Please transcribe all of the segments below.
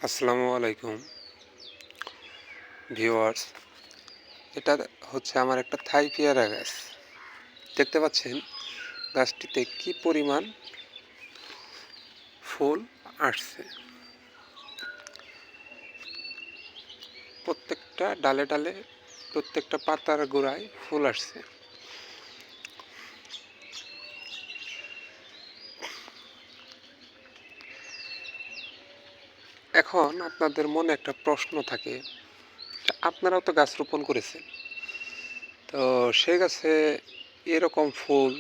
আসসালামু আলাইকুম ভিউয়ার্স। এটা হচ্ছে আমার একটা থাই পেয়ারা গাছ। দেখতে পাচ্ছেন গাছটিতে কি পরিমাণ ফুল আসছে। প্রত্যেকটা ডালে ডালে, প্রত্যেকটা পাতার গোড়ায় ফুল আসছে। এখন আপনাদের মনে একটা প্রশ্ন থাকে, আপনারাও তো গাছ রোপণ করেছেন, তো সেই গাছে এরকম ফুল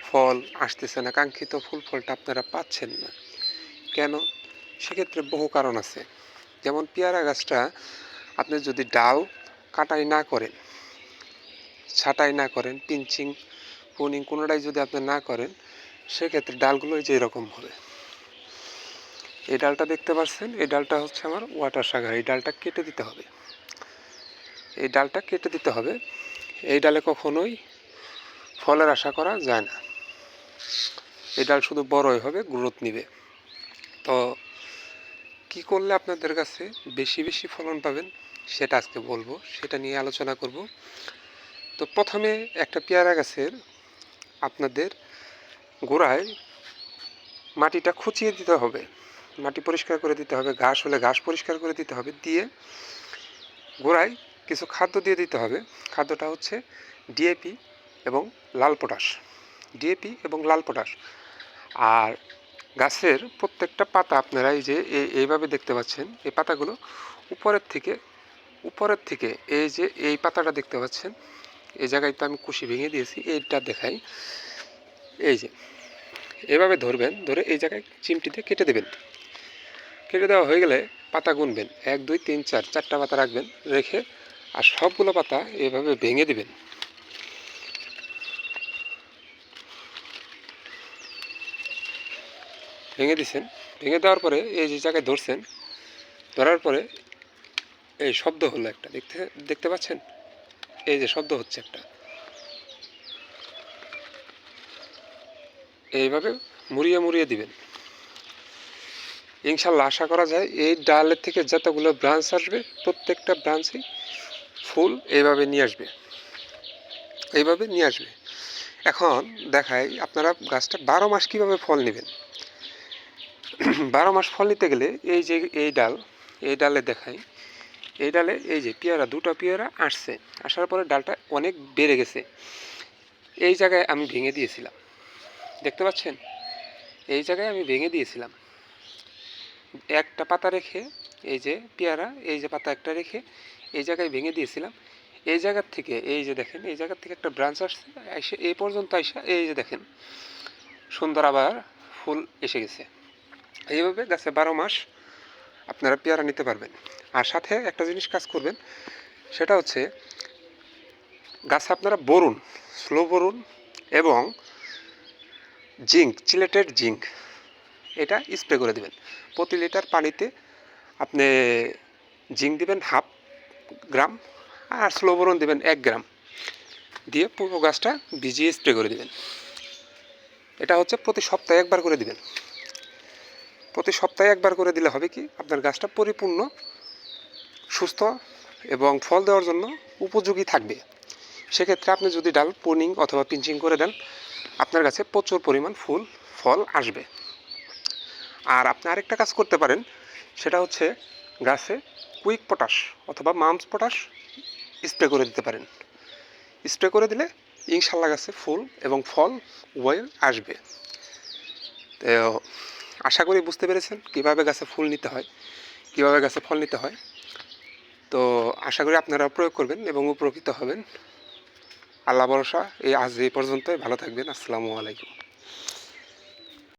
ফল আসতেছে না, কাঙ্ক্ষিত ফুল ফলটা আপনারা পাচ্ছেন না কেন? সেক্ষেত্রে বহু কারণ আছে। যেমন পেয়ারা গাছটা আপনি যদি ডাল কাটাই না করেন, ছাঁটাই না করেন, পিঞ্চিং প্রুনিং কোনোটাই যদি আপনি না করেন, সেক্ষেত্রে ডালগুলো যে এরকম হবে। এই ডালটা দেখতে পাচ্ছেন, এই ডালটা হচ্ছে আমার ওয়াটার সাগার। এই ডালটা কেটে দিতে হবে, এই ডালটা কেটে দিতে হবে। এই ডালে কখনোই ফলের আশা করা যায় না। এই ডাল শুধু বড়ই হবে, গ্রোথ নিবে। তো কি করলে আপনাদের কাছে বেশি বেশি ফলন পাবেন সেটা আজকে বলবো, সেটা নিয়ে আলোচনা করব। তো প্রথমে একটা পেয়ারা গাছের আপনাদের গোড়ায় মাটিটা খুঁচিয়ে দিতে হবে, মাটি পরিষ্কার করে দিতে হবে, ঘাস হলে ঘাস পরিষ্কার করে দিতে হবে, দিয়ে গোড়ায় কিছু খাদ্য দিয়ে দিতে হবে। খাদ্যটা হচ্ছে ডিএপি এবং লাল পটাশ। ডিএপি এবং লাল পটাশ। আর গাছের প্রত্যেকটা পাতা আপনারা এই যে এইভাবে দেখতে পাচ্ছেন, এই পাতাগুলো উপরের থেকে এই যে এই পাতাটা দেখতে পাচ্ছেন, এই জায়গায় তো আমি কুশি ভেঙে দিয়েছি, এইটা দেখাই। এই যে এভাবে ধরবেন, ধরে এই জায়গায় চিমটিতে কেটে দেবেন। কেটে দেওয়া হয়ে গেলে পাতা গুনবেন, 1 2 3 4, 4টা পাতা রাখবেন, রেখে আর সবগুলো পাতা এভাবে ভেঙে দিবেন। ভেঙে দিছেন, ভেঙে দেওয়ার পরে এই যে জায়গায় ধরছেন, ধরার পরে এই শব্দ হলো একটা, দেখতে পাচ্ছেন, এই যে শব্দ হচ্ছে একটা, এইভাবে মুড়িয়ে মুড়িয়ে দিবেন। ইনশাল্লাহ আশা করা যায় এই ডালের থেকে যতগুলো ব্রাঞ্চ আসবে, প্রত্যেকটা ব্রাঞ্চেই ফুল এইভাবে নিয়ে আসবে, এইভাবে নিয়ে আসবে। এখন দেখাই আপনারা গাছটা 12 মাস কীভাবে ফল নেবেন। 12 মাস ফল নিতে গেলে এই যে এই ডালে দেখাই, এই ডালে এই যে পেয়ারা, 2টা পেয়ারা আসছে, আসার পরে ডালটা অনেক বেড়ে গেছে। এই জায়গায় আমি ভেঙে দিয়েছিলাম, দেখতে পাচ্ছেন, এই জায়গায় আমি ভেঙে দিয়েছিলাম। একটা পাতা রেখে, এই যে পেয়ারা, এই যে পাতা একটা রেখে এই জায়গায় ভেঙে দিয়েছিলাম। এই জায়গার থেকে এই যে দেখেন, এই জায়গার থেকে একটা ব্রাঞ্চ আসছে, এসে এই পর্যন্ত আসা, এই যে দেখেন সুন্দর আবার ফুল এসে গেছে। এইভাবে গাছে 12 মাস আপনারা পেয়ারা নিতে পারবেন। আর সাথে একটা জিনিস কাজ করবেন, সেটা হচ্ছে গাছে আপনারা বোরন, স্লো বোরন এবং জিঙ্ক, চিলেটেড জিঙ্ক, এটা স্প্রে করে দেবেন। প্রতি লিটার পানিতে আপনি জিঙ্ক দিবেন 1/2 গ্রাম, আর স্লো বোরন দেবেন 1 গ্রাম, দিয়ে পুরো গাছটা ভিজিয়ে স্প্রে করে দেবেন। এটা হচ্ছে প্রতি সপ্তাহে একবার করে দিবেন। প্রতি সপ্তাহে একবার করে দিলে হবে কি, আপনার গাছটা পরিপূর্ণ সুস্থ এবং ফল দেওয়ার জন্য উপযোগী থাকবে। সেক্ষেত্রে আপনি যদি ডাল প্রুনিং অথবা পিঞ্চিং করে দেন, আপনার কাছে প্রচুর পরিমাণ ফল আসবে। আর আপনি আরেকটা কাজ করতে পারেন, সেটা হচ্ছে গাছে কুইক পটাশ অথবা মামস পটাশ স্প্রে করে দিতে পারেন। স্প্রে করে দিলে ইনশাল্লাহ গাছে ফুল এবং ফল উভয় আসবে। তো আশা করি বুঝতে পেরেছেন কীভাবে গাছে ফুল নিতে হয়, কীভাবে গাছে ফল নিতে হয়। তো আশা করি আপনারা প্রয়োগ করবেন এবং উপকৃত হবেন। আল্লাহ ভরসা। আজ এই পর্যন্তই। ভালো থাকবেন। আসসালামু আলাইকুম।